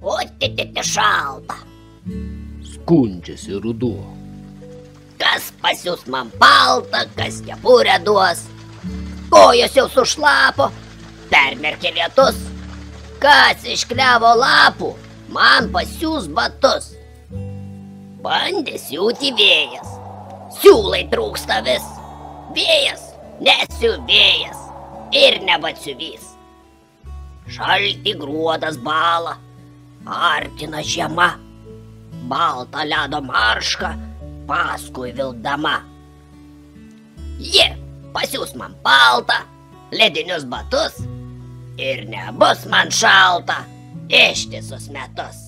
Oti šalta. Skundžiasi ruduo. Kas pasiūs man paltą, kas kepurę duos. Kojos jau sušlapo, permerkė lietus. Kas iš klevo lapų man pasiūs batus. Bandė siūti vėjas, siūlai trūksta vis. Vėjas, nesiuvėjas ir nebatsiuvys. Šalti gruodas bąla, artina žiema. Baltą ledo maršką paskui vilkdama. Ji pasiūs man paltą, ledinius batus ir nebus man šalta ištisus metus.